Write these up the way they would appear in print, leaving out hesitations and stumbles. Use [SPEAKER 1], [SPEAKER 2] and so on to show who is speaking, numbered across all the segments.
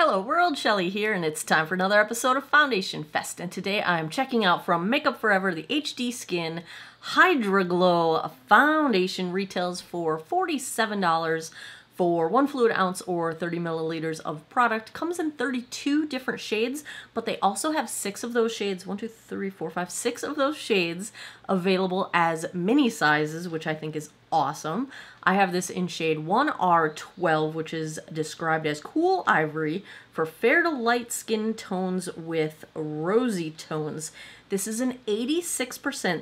[SPEAKER 1] Hello world, Shelly here, and it's time for another episode of Foundation Fest. And today I'm checking out from Makeup Forever the HD Skin Hydra Glow Foundation. Retails for $47 for 1 fluid ounce or 30 milliliters of product. Comes in 32 different shades, but they also have 6 of those shades, 6 of those shades available as mini sizes, which I think is awesome. I have this in shade 1R12, which is described as cool ivory for fair to light skin tones with rosy tones. This is an 86%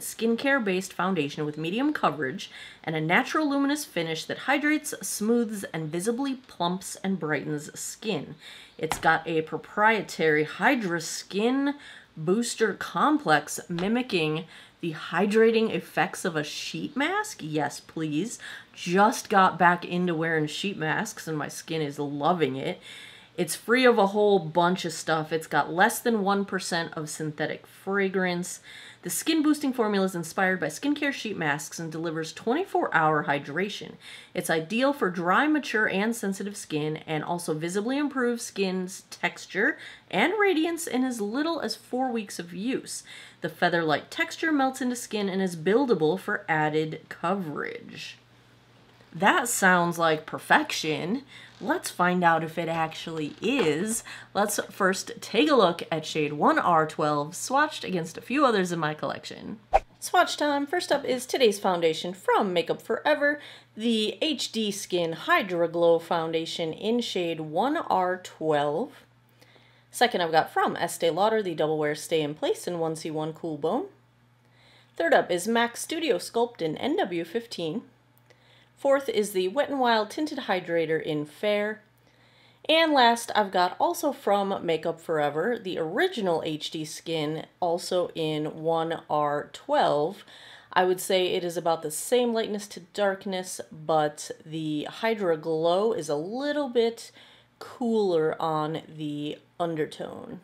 [SPEAKER 1] skincare-based foundation with medium coverage and a natural luminous finish that hydrates, smooths, and visibly plumps and brightens skin. It's got a proprietary Hydra Skin Booster Complex mimicking the hydrating effects of a sheet mask. Yes, please. Just got back into wearing sheet masks and my skin is loving it. It's free of a whole bunch of stuff. It's got less than 1% of synthetic fragrance. The skin boosting formula is inspired by skincare sheet masks and delivers 24-hour hydration. It's ideal for dry, mature, and sensitive skin, and also visibly improves skin's texture and radiance in as little as 4 weeks of use. The feather-like texture melts into skin and is buildable for added coverage. That sounds like perfection. Let's find out if it actually is. Let's first take a look at shade 1R12, swatched against a few others in my collection. Swatch time. First up is today's foundation from Makeup Forever, the HD Skin Hydra Glow Foundation in shade 1R12. Second, I've got from Estee Lauder, the Double Wear Stay in Place in 1C1 Cool Bone. Third up is MAC Studio Sculpt in NW15. Fourth is the Wet n Wild Tinted Hydrator in Fair. And last, I've got also from Makeup Forever, the original HD Skin, also in 1R12. I would say it is about the same lightness to darkness, but the Hydra Glow is a little bit cooler on the undertone.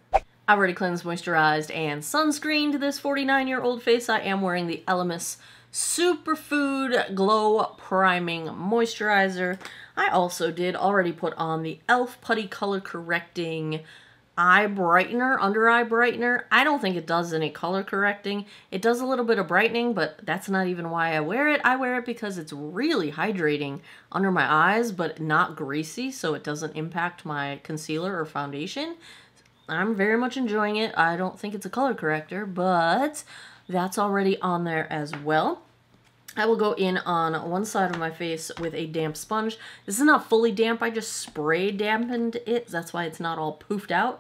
[SPEAKER 1] I've already cleansed, moisturized, and sunscreened this 49-year-old face. I am wearing the Elemis Superfood Glow Priming Moisturizer. I also did already put on the e.l.f. Putty Color Correcting Eye Brightener, Under Eye Brightener. I don't think it does any color correcting. It does a little bit of brightening, but that's not even why I wear it. I wear it because it's really hydrating under my eyes, but not greasy, so it doesn't impact my concealer or foundation. I'm very much enjoying it. I don't think it's a color corrector, but that's already on there as well. I will go in on one side of my face with a damp sponge. This is not fully damp. I just spray dampened it. That's why it's not all poofed out.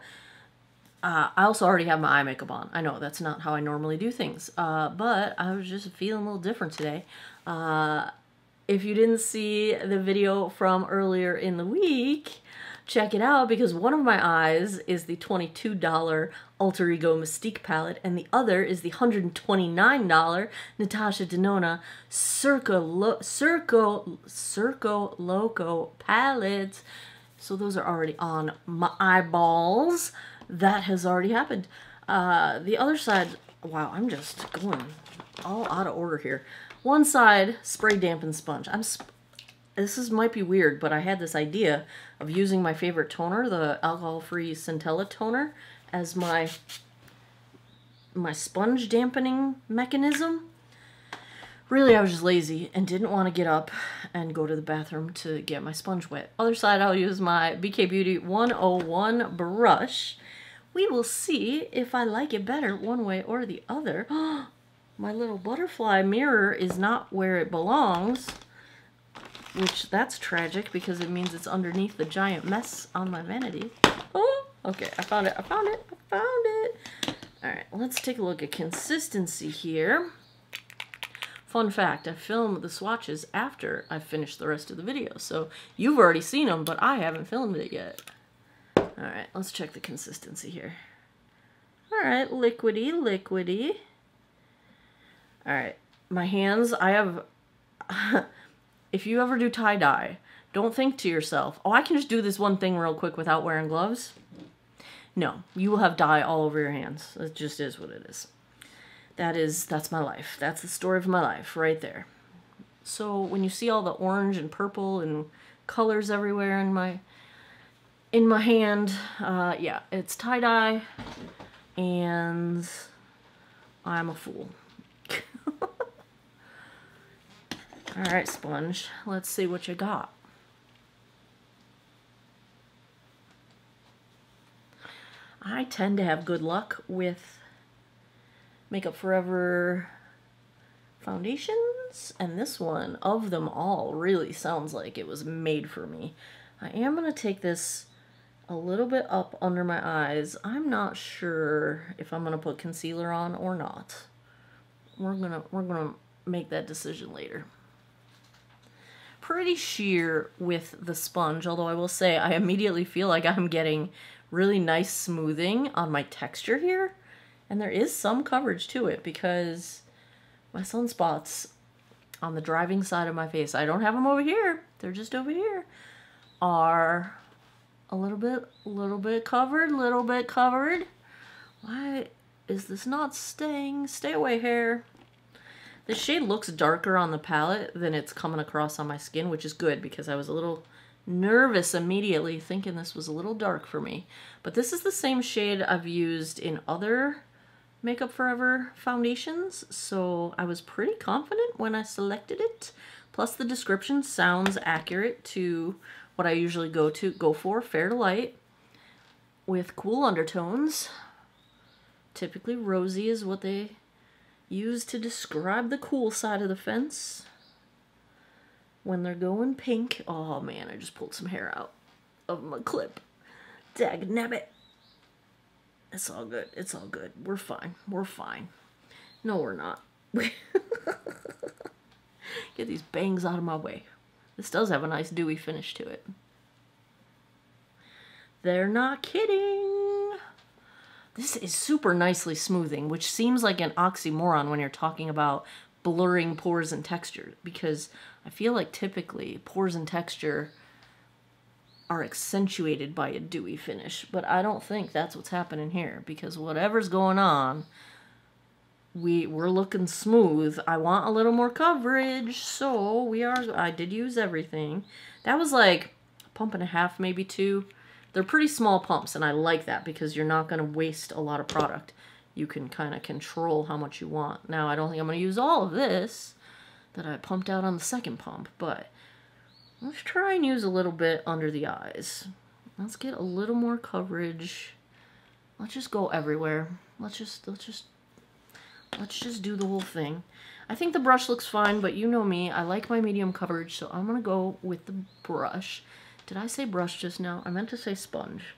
[SPEAKER 1] I also already have my eye makeup on. I know that's not how I normally do things, but I was just feeling a little different today. If you didn't see the video from earlier in the week, check it out, because one of my eyes is the $22 Alter Ego Mystique palette, and the other is the $129 Natasha Denona Circo Loco palette. So those are already on my eyeballs. That has already happened. The other side, wow, I'm just going all out of order here. One side, spray dampened sponge. This might be weird, but I had this idea of using my favorite toner, the alcohol-free Centella toner, as my sponge dampening mechanism. Really, I was just lazy and didn't want to get up and go to the bathroom to get my sponge wet. Other side, I'll use my BK Beauty 101 brush. We will see if I like it better one way or the other. My little butterfly mirror is not where it belongs. Which, that's tragic, because it means it's underneath the giant mess on my vanity. Oh, okay, I found it. Alright, let's take a look at consistency here. Fun fact, I filmed the swatches after I finished the rest of the video, so you've already seen them, but I haven't filmed it yet. Alright, let's check the consistency here. Alright, liquidy. Alright, my hands, I have... If you ever do tie-dye, don't think to yourself, oh, I can just do this one thing real quick without wearing gloves. No, you will have dye all over your hands. It just is what it is. That's my life. That's the story of my life right there. So when you see all the orange and purple and colors everywhere in my in my hand. Yeah, it's tie-dye, and I'm a fool. Alright, sponge, let's see what you got. I tend to have good luck with Makeup Forever foundations, and this one, of them all, really sounds like it was made for me. I am going to take this a little bit up under my eyes. I'm not sure if I'm going to put concealer on or not. We're gonna make that decision later. Pretty sheer with the sponge, although I will say I immediately feel like I'm getting really nice smoothing on my texture here, and there is some coverage to it because my sunspots on the driving side of my face, I don't have them over here, they're just over here, are a little bit covered. Why is this not staying? Stay away, hair. The shade looks darker on the palette than it's coming across on my skin, which is good because I was a little nervous immediately thinking this was a little dark for me. But this is the same shade I've used in other Makeup Forever foundations, so I was pretty confident when I selected it. Plus the description sounds accurate to what I usually go for, fair to light, with cool undertones. Typically rosy is what they use to describe the cool side of the fence. When they're going pink, oh man, I just pulled some hair out of my clip. Dagnabbit. It's all good. It's all good. We're fine. We're fine. No, we're not. Get these bangs out of my way. This does have a nice dewy finish to it. They're not kidding. This is super nicely smoothing, which seems like an oxymoron when you're talking about blurring pores and texture, because I feel like typically pores and texture are accentuated by a dewy finish, but I don't think that's what's happening here, because whatever's going on, we're looking smooth. I want a little more coverage, so I did use everything. That was like a pump and a half, maybe 2. They're pretty small pumps, and I like that because you're not going to waste a lot of product. You can kind of control how much you want. Now, I don't think I'm going to use all of this that I pumped out on the second pump, but let's try and use a little bit under the eyes. Let's get a little more coverage. Let's just go everywhere. Let's just do the whole thing. I think the brush looks fine, but you know me, I like my medium coverage, so I'm going to go with the brush. Did I say brush just now? I meant to say sponge.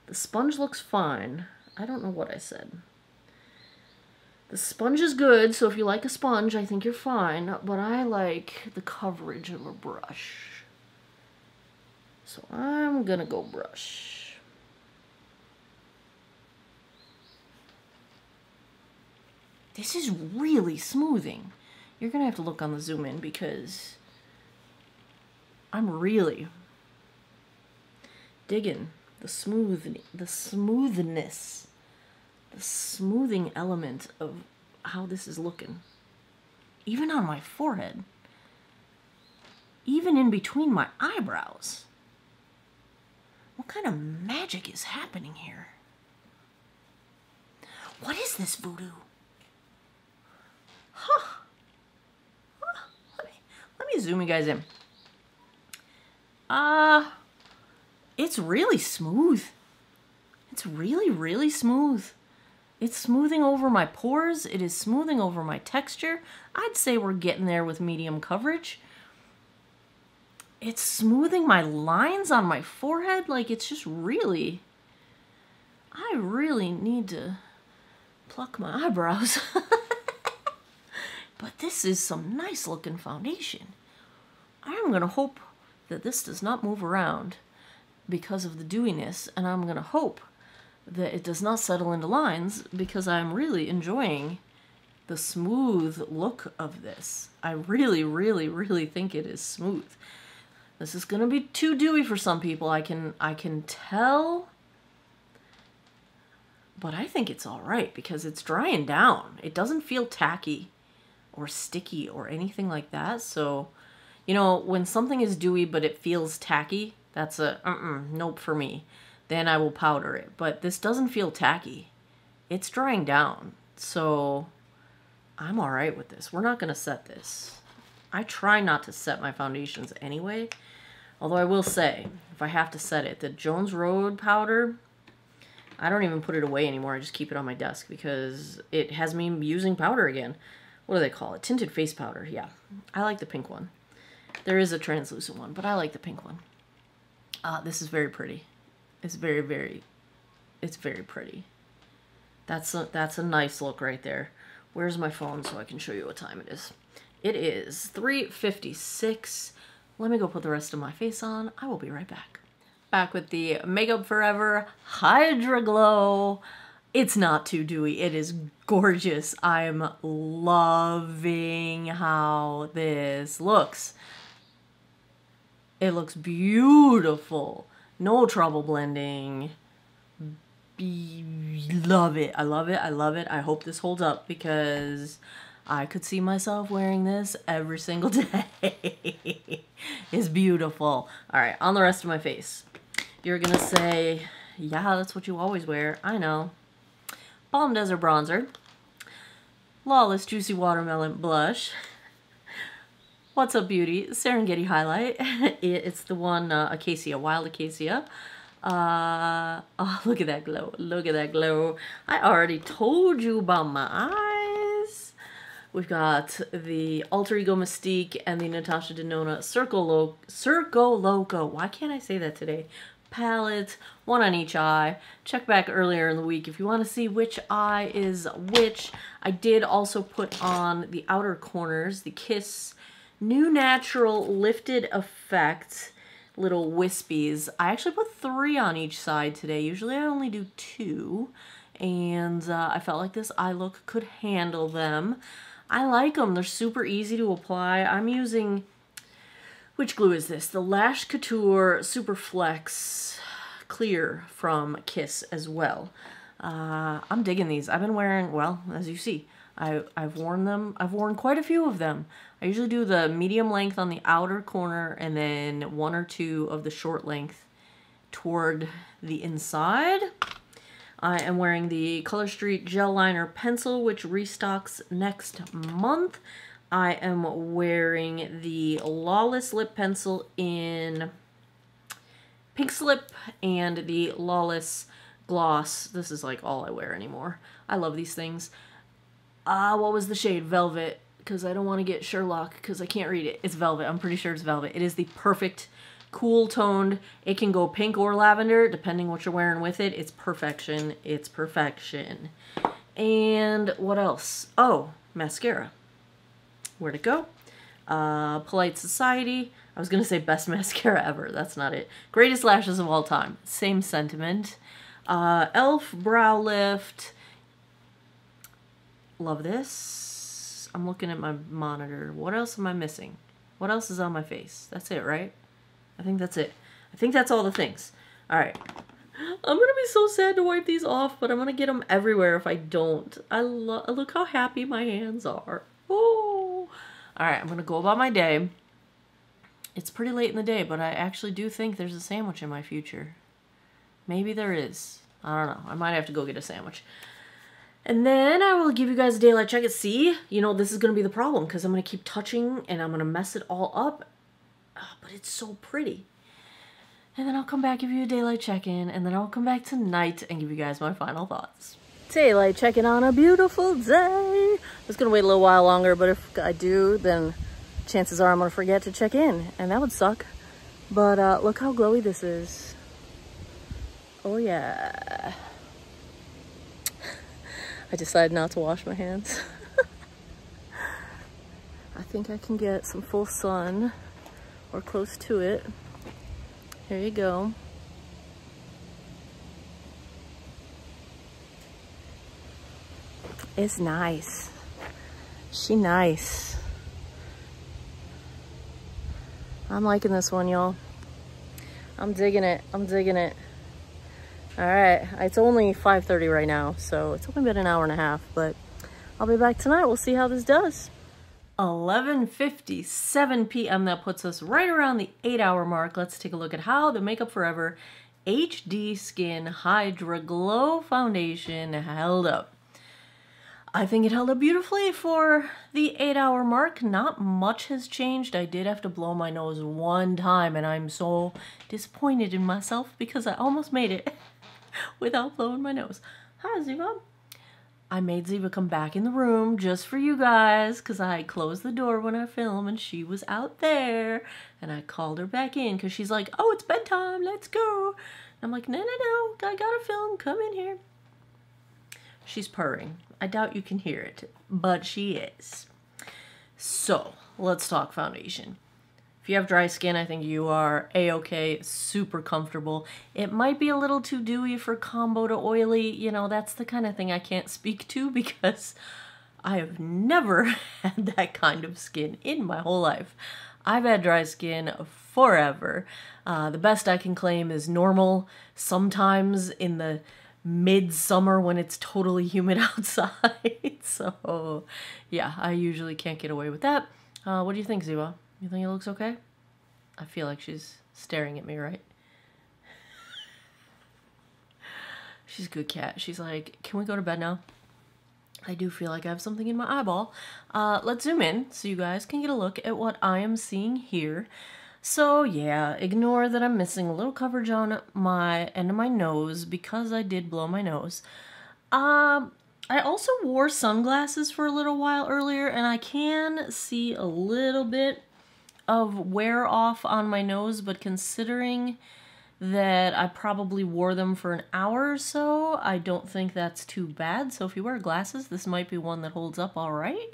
[SPEAKER 1] The sponge looks fine. I don't know what I said. The sponge is good, so if you like a sponge, I think you're fine, but I like the coverage of a brush. So I'm gonna go brush. This is really smoothing. You're gonna have to look on the zoom in because I'm really digging the smoothness, the smoothing element of how this is looking. Even on my forehead. Even in between my eyebrows. What kind of magic is happening here? What is this voodoo? Huh. Let me zoom you guys in. It's really smooth. It's really, really smooth. It's smoothing over my pores. It is smoothing over my texture. I'd say we're getting there with medium coverage. It's smoothing my lines on my forehead. Like, it's just really... I really need to pluck my eyebrows. But this is some nice looking foundation. I'm going to hope that this does not move around because of the dewiness, and I'm going to hope that it does not settle into lines because I'm really enjoying the smooth look of this. I really, really, really think it is smooth. This is going to be too dewy for some people. I can tell, but I think it's all right because it's drying down. It doesn't feel tacky or sticky or anything like that. So, You know, when something is dewy but it feels tacky, that's a nope for me. Then I will powder it. But this doesn't feel tacky. It's drying down. So I'm all right with this. We're not going to set this. I try not to set my foundations anyway. Although I will say, if I have to set it, the Jones Road powder, I don't even put it away anymore. I just keep it on my desk because it has me using powder again. What do they call it? Tinted face powder. Yeah, I like the pink one. There is a translucent one, but I like the pink one. This is very pretty. It's very pretty. That's a nice look right there. Where's my phone so I can show you what time it is? It is 3:56. Let me go put the rest of my face on. I will be right back. Back with the Makeup Forever Hydra Glow. It's not too dewy. It is gorgeous. I'm loving how this looks. It looks beautiful. No trouble blending. Love it. I love it. I love it. I hope this holds up because I could see myself wearing this every single day. It's beautiful. All right, on the rest of my face. You're gonna say, yeah, that's what you always wear. I know. Balm Desert Bronzer. Lawless Juicy Watermelon Blush. What's Up Beauty Serengeti Highlight. It's the one Acacia, Wild Acacia. Oh, look at that glow. Look at that glow. I already told you about my eyes. We've got the Alter Ego Mystique and the Natasha Denona Circo Loco. Why can't I say that today? Palette, one on each eye. Check back earlier in the week if you want to see which eye is which. I did also put on the outer corners, the Kiss New Natural Lifted Effect little wispies. I actually put 3 on each side today. Usually I only do 2. And I felt like this eye look could handle them. I like them. They're super easy to apply. I'm using, which glue is this? The Lash Couture Super Flex Clear from Kiss as well. I'm digging these. I've been wearing, well, as you see, I've worn them. I've worn quite a few of them. I usually do the medium length on the outer corner and then 1 or 2 of the short length toward the inside. I am wearing the Color Street Gel Liner Pencil, which restocks next month. I am wearing the Lawless Lip Pencil in Pink Slip and the Lawless Gloss. This is like all I wear anymore. I love these things. What was the shade? Velvet, because I don't want to get Sherlock because I can't read it. It's Velvet. I'm pretty sure it's Velvet. It is the perfect cool toned. It can go pink or lavender depending what you're wearing with it. It's perfection. It's perfection. And what else? Oh, mascara. Where'd it go? Polite Society. I was going to say best mascara ever. That's not it. Greatest lashes of all time. Same sentiment. e.l.f. Brow Lift. Love this. I'm looking at my monitor. What else am I missing? What else is on my face? That's it, right? I think that's it. I think that's all the things. All right. I'm going to be so sad to wipe these off, but I'm going to get them everywhere if I don't. Look how happy my hands are. Oh. All right, I'm going to go about my day. It's pretty late in the day, but I actually do think there's a sandwich in my future. Maybe there is. I don't know. I might have to go get a sandwich. And then I will give you guys a daylight check and see. You know, this is going to be the problem because I'm going to keep touching and I'm going to mess it all up. But it's so pretty. And then I'll come back, give you a daylight check-in, and then I'll come back tonight and give you guys my final thoughts. Daylight check-in on a beautiful day. I was going to wait a little while longer, but if I do, then chances are I'm going to forget to check in, and that would suck. But look how glowy this is. Oh yeah. I decided not to wash my hands. I think I can get some full sun or close to it. Here you go. It's nice. She nice. I'm liking this one, y'all. I'm digging it. I'm digging it. All right. It's only 5:30 right now, so it's only been an hour and a half, but I'll be back tonight. We'll see how this does. 11:57 p.m. That puts us right around the 8-hour mark. Let's take a look at how the Makeup Forever HD Skin Hydra Glow Foundation held up. I think it held up beautifully for the 8-hour mark. Not much has changed. I did have to blow my nose one time, and I'm so disappointed in myself because I almost made it without blowing my nose. Hi, Ziva. I made Ziva come back in the room just for you guys because I closed the door when I film and she was out there, and I called her back in because she's like, oh, it's bedtime, let's go. And I'm like, no, I gotta film, come in here. She's purring. I doubt you can hear it, but she is. So, let's talk foundation. If you have dry skin, I think you are A-okay, super comfortable. It might be a little too dewy for combo to oily. You know, that's the kind of thing I can't speak to because I have never had that kind of skin in my whole life. I've had dry skin forever. The best I can claim is normal, sometimes in the midsummer when it's totally humid outside. So yeah, I usually can't get away with that. What do you think, Ziva? You think it looks okay? I feel like she's staring at me, right? She's a good cat. She's like, can we go to bed now? I do feel like I have something in my eyeball. Let's zoom in so you guys can get a look at what I am seeing here. So yeah, ignore that I'm missing a little coverage on my end of my nose because I did blow my nose. I also wore sunglasses for a little while earlier, and I can see a little bit of wear off on my nose, but considering that I probably wore them for an hour or so, I don't think that's too bad. So if you wear glasses, this might be one that holds up all right.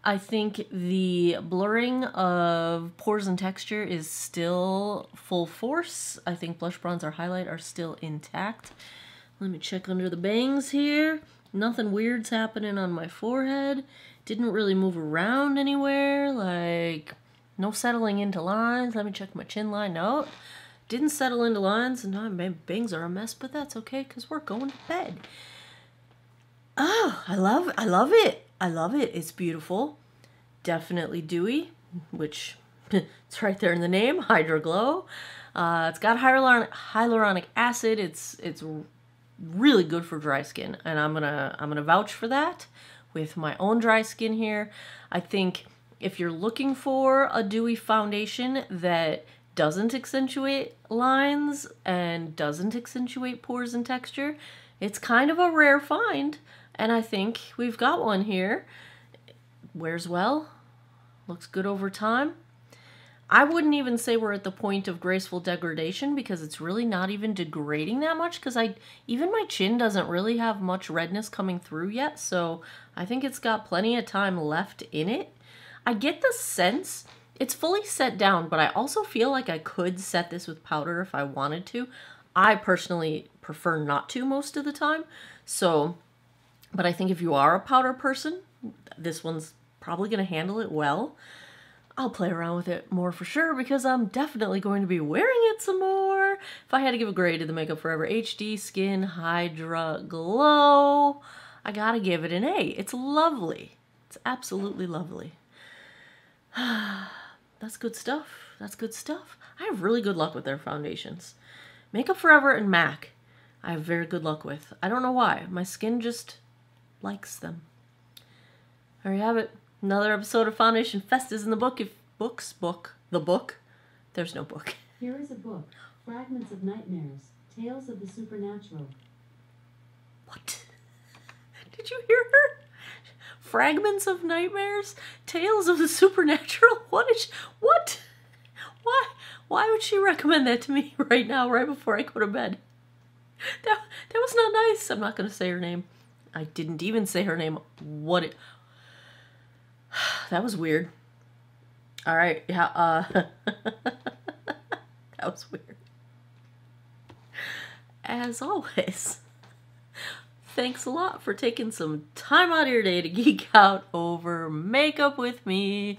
[SPEAKER 1] I think the blurring of pores and texture is still full force. I think blush, bronzer, highlight are still intact. Let me check under the bangs here. Nothing weird's happening on my forehead. Didn't really move around anywhere. Like, no settling into lines. Let me check my chin line. No, didn't settle into lines. No, my bangs are a mess, but that's okay because we're going to bed. Oh, I love it. I love it. It's beautiful. Definitely dewy, which it's right there in the name, Hydra Glow. It's got hyaluronic acid. It's really good for dry skin, and I'm gonna vouch for that with my own dry skin here. I think if you're looking for a dewy foundation that doesn't accentuate lines and doesn't accentuate pores and texture, it's kind of a rare find. And I think we've got one here. Wears well, looks good over time. I wouldn't even say we're at the point of graceful degradation because it's really not even degrading that much because even my chin doesn't really have much redness coming through yet. So I think it's got plenty of time left in it. I get the sense it's fully set down, but I also feel like I could set this with powder if I wanted to. I personally prefer not to most of the time. So, but I think if you are a powder person, this one's probably going to handle it well. I'll play around with it more for sure because I'm definitely going to be wearing it some more. If I had to give a grade to the Makeup Forever HD Skin Hydra Glow, I gotta give it an A. It's lovely. It's absolutely lovely. That's good stuff. That's good stuff. I have really good luck with their foundations. Makeup Forever and MAC, I have very good luck with. I don't know why. My skin just likes them. There you have it. Another episode of Foundation Fest is in the book. If the book, there's no book.
[SPEAKER 2] Here is a book, Fragments of Nightmares, Tales of the Supernatural.
[SPEAKER 1] What? Did you hear her? Fragments of Nightmares, Tales of the Supernatural? What? Why would she recommend that to me right now, right before I go to bed? That was not nice. I'm not going to say her name. I didn't even say her name. That was weird. All right, yeah, that was weird. As always, thanks a lot for taking some time out of your day to geek out over makeup with me.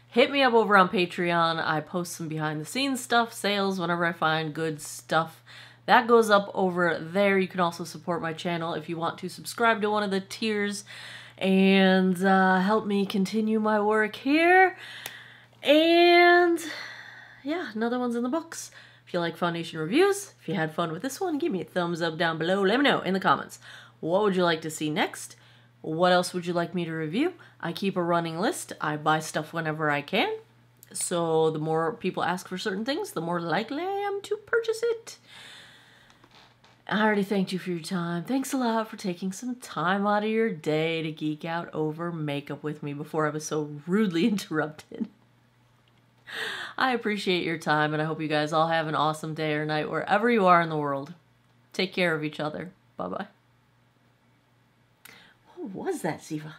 [SPEAKER 1] Hit me up over on Patreon. I post some behind the scenes stuff, sales, whenever I find good stuff. That goes up over there. You can also support my channel if you want to subscribe to one of the tiers and help me continue my work here. And yeah, another one's in the books. If you like foundation reviews, if you had fun with this one, give me a thumbs up down below. Let me know in the comments. What would you like to see next? What else would you like me to review? I keep a running list. I buy stuff whenever I can. So the more people ask for certain things, the more likely I am to purchase it. I already thanked you for your time. Thanks a lot for taking some time out of your day to geek out over makeup with me before I was so rudely interrupted. I appreciate your time, and I hope you guys all have an awesome day or night wherever you are in the world. Take care of each other. Bye-bye. What was that, Ziva?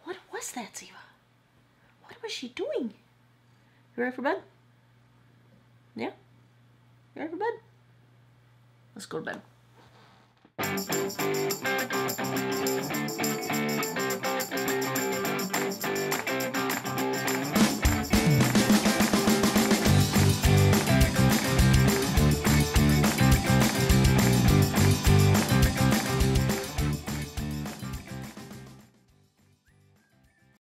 [SPEAKER 1] What was that, Ziva? What was she doing? You ready for bed? Yeah? You ready for bed? Let's go to bed.